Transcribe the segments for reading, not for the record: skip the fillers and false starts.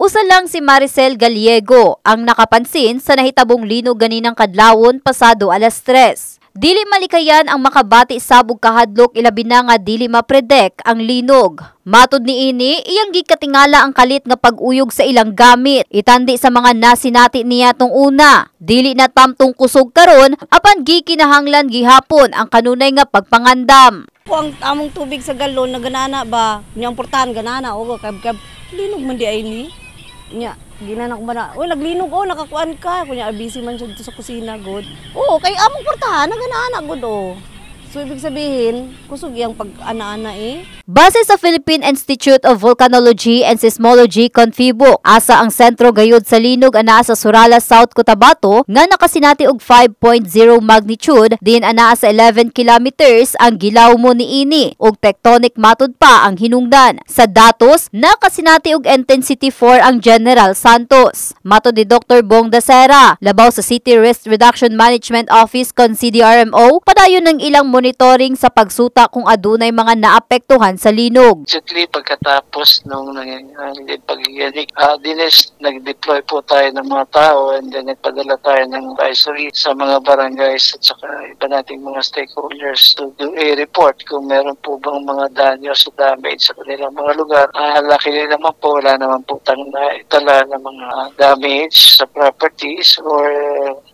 Usa lang si Maricel Gallego ang nakapansin sa nahitabong linog ganinang kadlawon pasado alas 3. Dili malikayan ang makabati sabog kahadlok ilabi na nga dili mapredict ang linog. Matud ni ini, iyang gikatingala ang kalit nga pag-uyog sa ilang gamit. Itandi sa mga nasinati niya tong una. Dili na tamtong kusog karon apan gikinahanglan gihapon ang kanunay nga pagpangandam. Ang among tubig sa galon na ganana ba, niyang portahan ganana o kab linog man di ay ni. Nya ginanak ba na, oy naglinog nakakuan ka, kunya busy man siya dito sa kusina god. Kay among portahan na ganana god So ibig sabihin, kusog yang pag-ana-ana Base sa Philippine Institute of Volcanology and Seismology Confibo, asa ang sentro gayud sa linog anaa sa Surala, South Cotabato nga nakasinati og 5.0 magnitude, din anaa sa 11 kilometers ang gilaw mo niini ug tectonic matud pa ang hinungdan. Sa datos, nakasinati og intensity 4 ang General Santos. Matud ni Dr. Bong Dacera, labaw sa City Risk Reduction Management Office kon CDRMO, padayon ng ilang monitoring sa pagsuta kung adunay mga naapektuhan sa linog. Basically, pagkatapos nung nangyayari pagyanig, nag-deploy po tayo ng mga tao and then nagpadala tayo ng advisory sa mga barangays at saka iba nating mga stakeholders to do a report kung meron po bang mga danyos o damage sa kanilang mga lugar. Luckily naman po, wala naman po tayong naitala ng mga damage sa properties or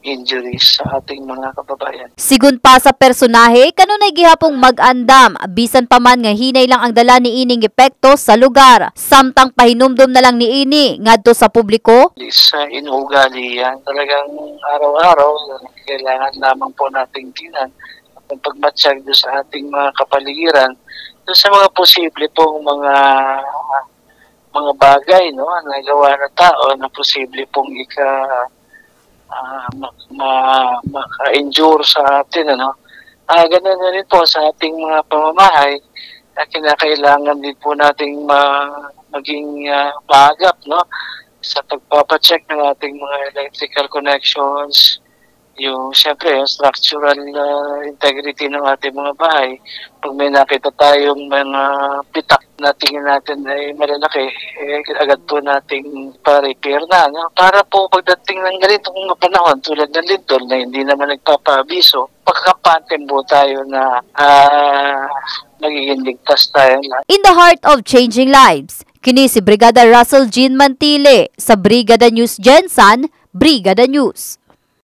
injuries sa ating mga kababayan. Sigun pa sa personahe, kanunay gihapong mag-andam, bisan pa man nga hinay lang ang dala ni ining epekto sa lugar. Samtang pahinumdum na lang ni ini ngadto sa publiko. Sa inuugali yan, talagang araw-araw, kailangan lamang po nating tinan ang pagmatsyag doon sa ating mga kapaligiran, doon sa mga posible pong mga bagay na gawa ng tao na posible pong maka-endure sa atin. Ganun na rin po sa ating mga pamamahay na kinakailangan din po nating maging maagap sa pagpapacheck ng ating mga electrical connections, siyempre yung structural integrity ng ating mga bahay. Pag may nakita tayong mga pitak na tingin natin ay malalaki, agad po nating pa-repair na. Para po pagdating ng ganitong panahon tulad ng lindol na hindi naman nagpapaabiso, pagkapante po tayo na magiging ligtas tayo. In the heart of changing lives, kini si Brigada Russell Jean Mantile sa Brigada News Gensan, Brigada News.